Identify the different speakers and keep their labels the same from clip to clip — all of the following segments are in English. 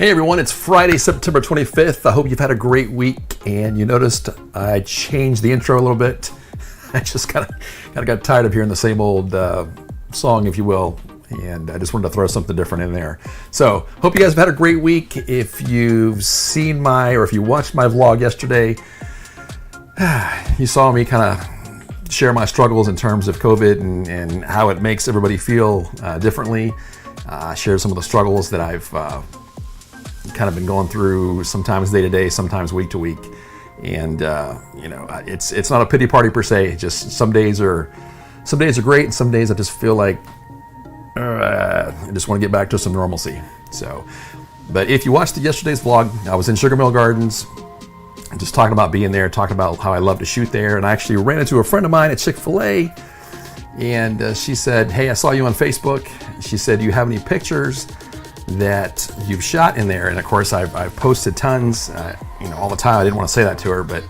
Speaker 1: Hey everyone, it's Friday, September 25th. I hope you've had a great week, and you noticed I changed the intro a little bit. I just kind of got tired of hearing the same old song, if you will, and I just wanted to throw something different in there. So, hope you guys have had a great week. If you've seen or if you watched my vlog yesterday, you saw me kind of share my struggles in terms of COVID and how it makes everybody feel differently. I shared some of the struggles that I've kind of been going through, sometimes day to day, sometimes week to week, and it's not a pity party per se. Just some days are great, and some days I just feel like I just want to get back to some normalcy. So, but if you watched yesterday's vlog, I was in Sugarmill Gardens, just talking about being there, talking about how I love to shoot there, and I actually ran into a friend of mine at Chick-fil-A, and she said, "Hey, I saw you on Facebook." She said, "Do you have any pictures that you've shot in there?" And of course, I've posted tons, all the time. I didn't want to say that to her, but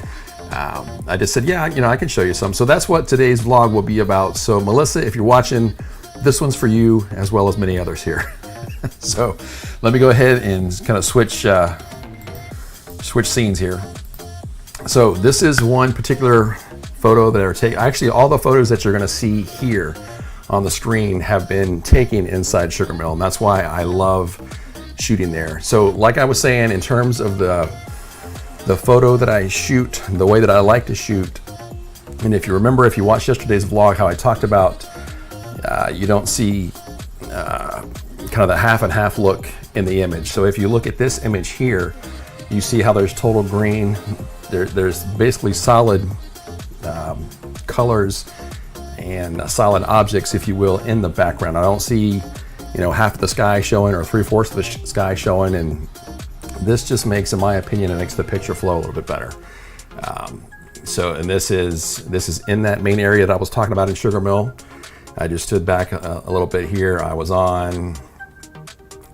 Speaker 1: I just said, "Yeah, I can show you some." So that's what today's vlog will be about. So Melissa, if you're watching, this one's for you as well as many others here. So let me go ahead and kind of switch scenes here. So this is one particular photo that I take. Actually, all the photos that you're going to see here on the screen have been taken inside Sugarmill, and that's why I love shooting there. So like I was saying, in terms of the photo that I shoot, the way that I like to shoot, and if you remember, if you watched yesterday's vlog, how I talked about you don't see kind of the half and half look in the image. So if you look at this image here, you see how there's total green. There's basically solid colors and solid objects, if you will, in the background. I don't see, half of the sky showing or 3/4 of the sky showing, and this just makes, in my opinion, it makes the picture flow a little bit better. And this is in that main area that I was talking about in Sugarmill. I just stood back a little bit here. I was on,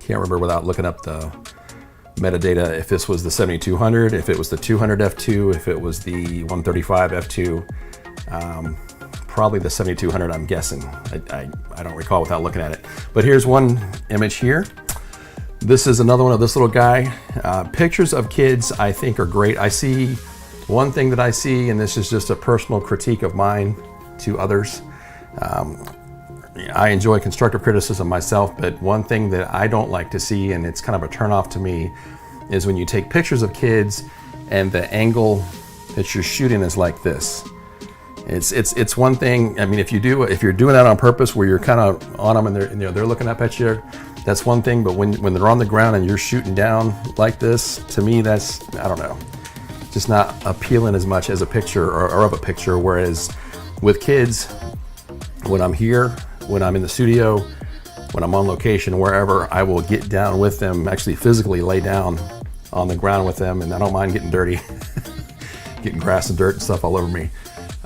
Speaker 1: can't remember without looking up the metadata, if this was the 7200, if it was the 200 f2, if it was the 135 f2. Probably the 7200, I'm guessing. I don't recall without looking at it. But here's one image here. This is another one of this little guy. Pictures of kids, I think, are great. I see one thing that I see, and this is just a personal critique of mine to others. I enjoy constructive criticism myself, but one thing that I don't like to see, and it's kind of a turnoff to me, is when you take pictures of kids and the angle that you're shooting is like this. It's one thing. I mean, if you're doing that on purpose, where you're kind of on them and they're looking up at you, that's one thing. But when they're on the ground and you're shooting down like this, to me, that's, I don't know, just not appealing as much as a picture or of a picture. Whereas with kids, when I'm here, when I'm in the studio, when I'm on location, wherever, I will get down with them, actually physically lay down on the ground with them, and I don't mind getting dirty, getting grass and dirt and stuff all over me.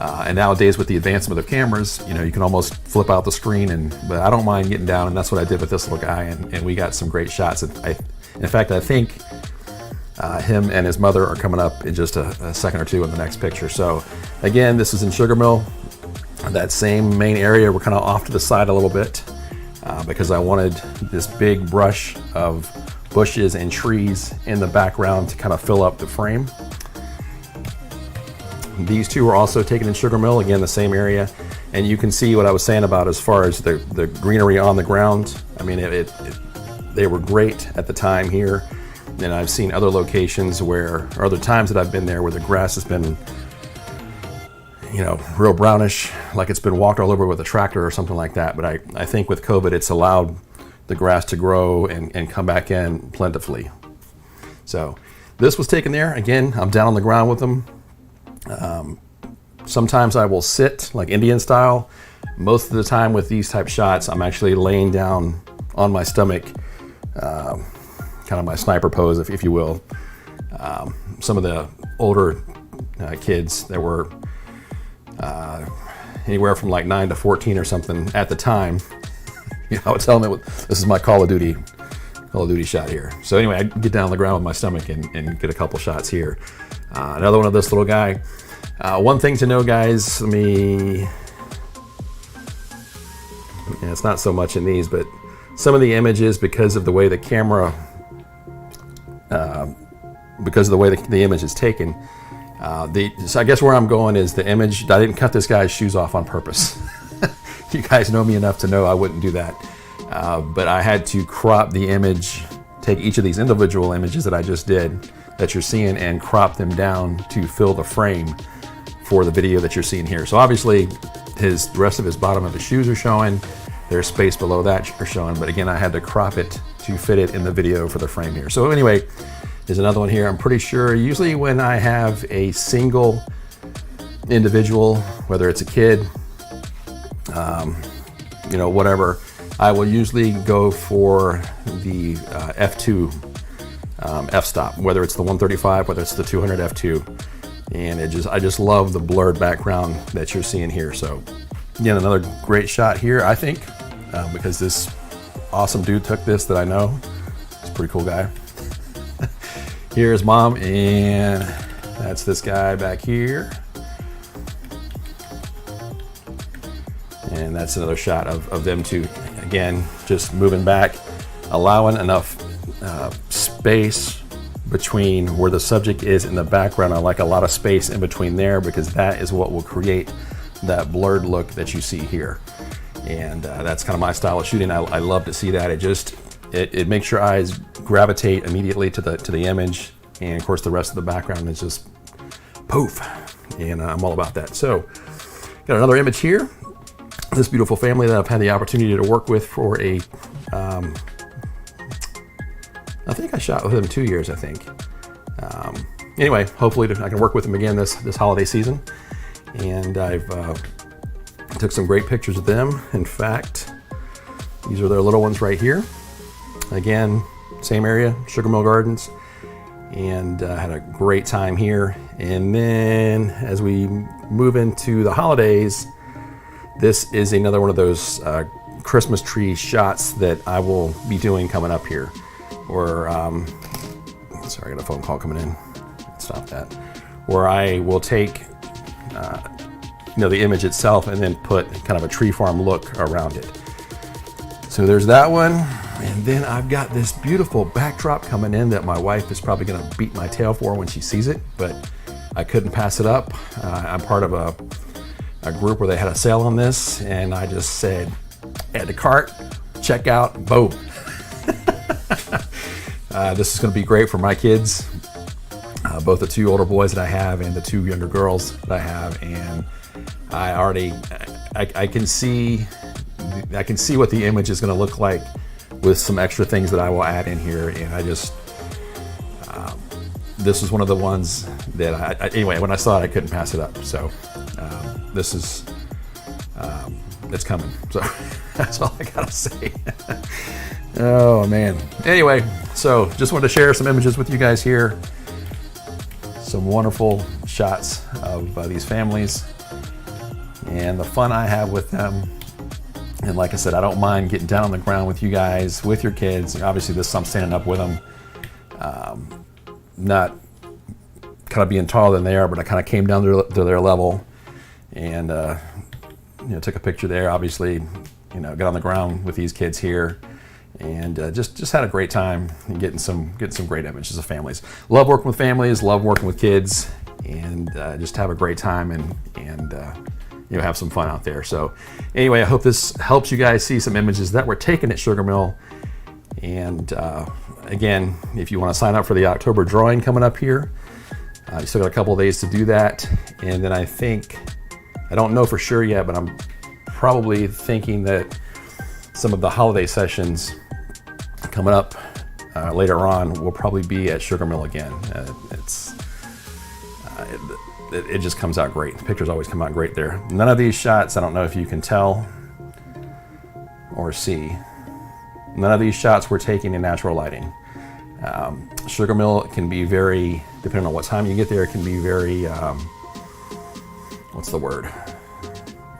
Speaker 1: And nowadays, with the advancement of cameras, you can almost flip out the screen, but I don't mind getting down, and that's what I did with this little guy, and we got some great shots. In fact, I think him and his mother are coming up in just a second or two in the next picture. So again, this is in Sugarmill, that same main area. We're kind of off to the side a little bit because I wanted this big brush of bushes and trees in the background to kind of fill up the frame. These two were also taken in Sugarmill, again, the same area. And you can see what I was saying about as far as the greenery on the ground. I mean, they were great at the time here. And I've seen other locations or other times that I've been there where the grass has been, real brownish, like it's been walked all over with a tractor or something like that. But I think with COVID, it's allowed the grass to grow and come back in plentifully. So this was taken there. Again, I'm down on the ground with them. Sometimes I will sit like Indian style. Most of the time with these type shots, I'm actually laying down on my stomach, kind of my sniper pose, if you will. Some of the older kids that were anywhere from like 9 to 14 or something at the time, I would tell them this is my Call of Duty shot here. So anyway, I get down on the ground with my stomach and get a couple shots here. Another one of this little guy. One thing to know, guys, it's not so much in these, but some of the images, because of the way the camera because of the way the image is taken. So I guess where I'm going is the image, I didn't cut this guy's shoes off on purpose. You guys know me enough to know I wouldn't do that. But I had to crop the image, take each of these individual images that I just did, that you're seeing, and crop them down to fill the frame for the video that you're seeing here. So obviously the rest of his bottom of his shoes are showing. There's space below that are showing, but again, I had to crop it to fit it in the video for the frame here. So anyway, there's another one here. I'm pretty sure usually when I have a single individual, whether it's a kid, whatever, I will usually go for the f2 f-stop, whether it's the 135, whether it's the 200 f2, and I just love the blurred background that you're seeing here. So again, another great shot here, I think, because this awesome dude took this that I know. He's a pretty cool guy. Here's mom, and that's this guy back here. And that's another shot of them two. Again, just moving back, allowing enough space between where the subject is in the background. I like a lot of space in between there, because that is what will create that blurred look that you see here. And that's kind of my style of shooting. I love to see that. It makes your eyes gravitate immediately to the image, and of course the rest of the background is just poof, and I'm all about that. So got another image here. This beautiful family that I've had the opportunity to work with for I think I shot with them 2 years, I think. Anyway, hopefully I can work with them again this holiday season. And I've took some great pictures of them. In fact, these are their little ones right here. Again, same area, Sugarmill Gardens, and had a great time here. And then as we move into the holidays, this is another one of those Christmas tree shots that I will be doing coming up here. Or, sorry, I got a phone call coming in. Stop that. Where I will take, the image itself and then put kind of a tree farm look around it. So there's that one. And then I've got this beautiful backdrop coming in that my wife is probably going to beat my tail for when she sees it, but I couldn't pass it up. I'm part of a group where they had a sale on this, and I just said, add to cart, check out, boom. This is going to be great for my kids, both the two older boys that I have and the two younger girls that I have, and I can see what the image is going to look like with some extra things that I will add in here. And I just this is one of the ones that anyway, when I saw it, I couldn't pass it up. So this is it's coming. So that's all I gotta say. Oh man. Anyway, so just wanted to share some images with you guys here. Some wonderful shots of these families and the fun I have with them. And like I said, I don't mind getting down on the ground with you guys, with your kids. Obviously this, I'm standing up with them. Not kind of being taller than they are, but I kind of came down to their level and took a picture there. Obviously, got on the ground with these kids here, and just had a great time and getting some great images of families. Love working with families, love working with kids, and just have a great time and have some fun out there. So anyway, I hope this helps you guys see some images that were taken at Sugarmill. And again, if you want to sign up for the October drawing coming up here, you still got a couple of days to do that. And then I don't know for sure yet, but I'm probably thinking that some of the holiday sessions coming up later on will probably be at Sugarmill again. It just comes out great. The pictures always come out great there. None of these shots, I don't know if you can tell or see, none of these shots were taken in natural lighting. Sugarmill can be very, depending on what time you get there, it can be very, what's the word?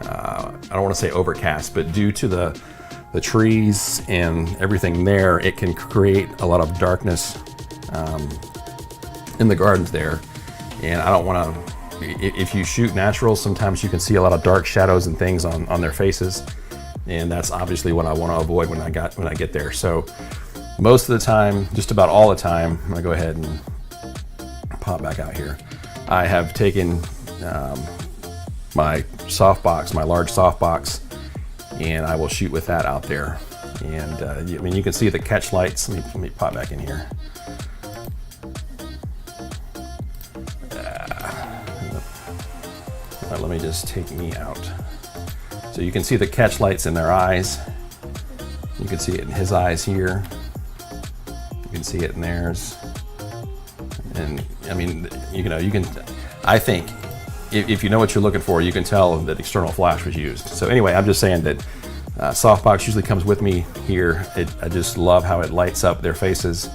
Speaker 1: I don't want to say overcast, but due to the trees and everything there, it can create a lot of darkness in the gardens there. And I don't want to, if you shoot natural, sometimes you can see a lot of dark shadows and things on their faces. And that's obviously what I want to avoid when I get there. So most of the time, just about all the time, I'm gonna go ahead and pop back out here. I have taken my softbox, my large softbox, and I will shoot with that out there. And I mean, you can see the catch lights. Let me pop back in here. Let me just take me out. So you can see the catch lights in their eyes. You can see it in his eyes here. You can see it in theirs. And I mean, you can, I think, if you know what you're looking for, you can tell that external flash was used. So anyway, I'm just saying that softbox usually comes with me here. I just love how it lights up their faces,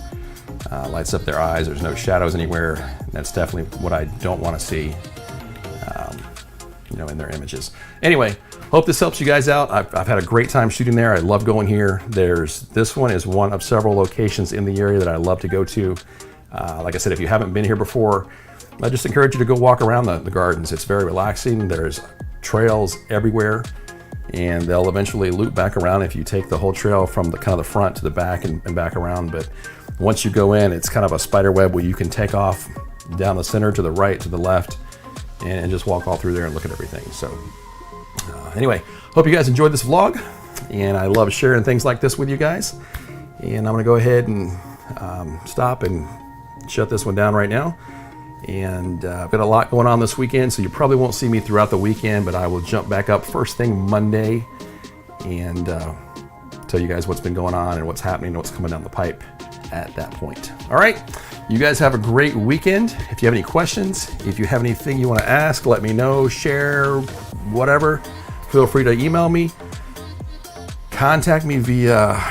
Speaker 1: lights up their eyes. There's no shadows anywhere. That's definitely what I don't want to see, in their images. Anyway, hope this helps you guys out. I've had a great time shooting there. I love going here. This one is one of several locations in the area that I love to go to. Like I said, if you haven't been here before, I just encourage you to go walk around the gardens. It's very relaxing. There's trails everywhere, and they'll eventually loop back around if you take the whole trail from the kind of the front to the back and back around. But once you go in, it's kind of a spider web where you can take off down the center, to the right, to the left, and just walk all through there and look at everything. So anyway, hope you guys enjoyed this vlog, and I love sharing things like this with you guys. And I'm gonna go ahead and stop and shut this one down right now. And I've got a lot going on this weekend, so you probably won't see me throughout the weekend, but I will jump back up first thing Monday and tell you guys what's been going on and what's happening and what's coming down the pipe at that point. All right, you guys have a great weekend. If you have any questions, if you have anything you want to ask, let me know, share, whatever. Feel free to email me, contact me via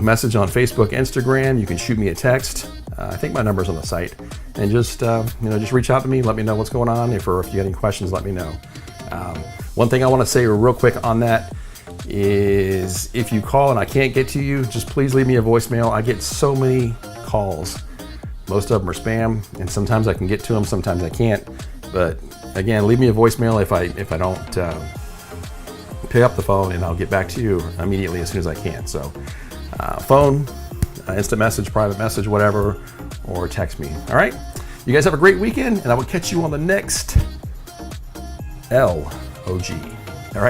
Speaker 1: message on Facebook, Instagram. You can shoot me a text. I think my number's on the site, and just reach out to me. Let me know what's going on. If you have any questions, let me know. One thing I want to say real quick on that is, if you call and I can't get to you, just please leave me a voicemail. I get so many calls. Most of them are spam, and sometimes I can get to them, sometimes I can't. But again, leave me a voicemail if I don't pick up the phone, and I'll get back to you immediately as soon as I can. So phone, instant message, private message, whatever, or text me. All right, you guys have a great weekend, and I will catch you on the next LOG.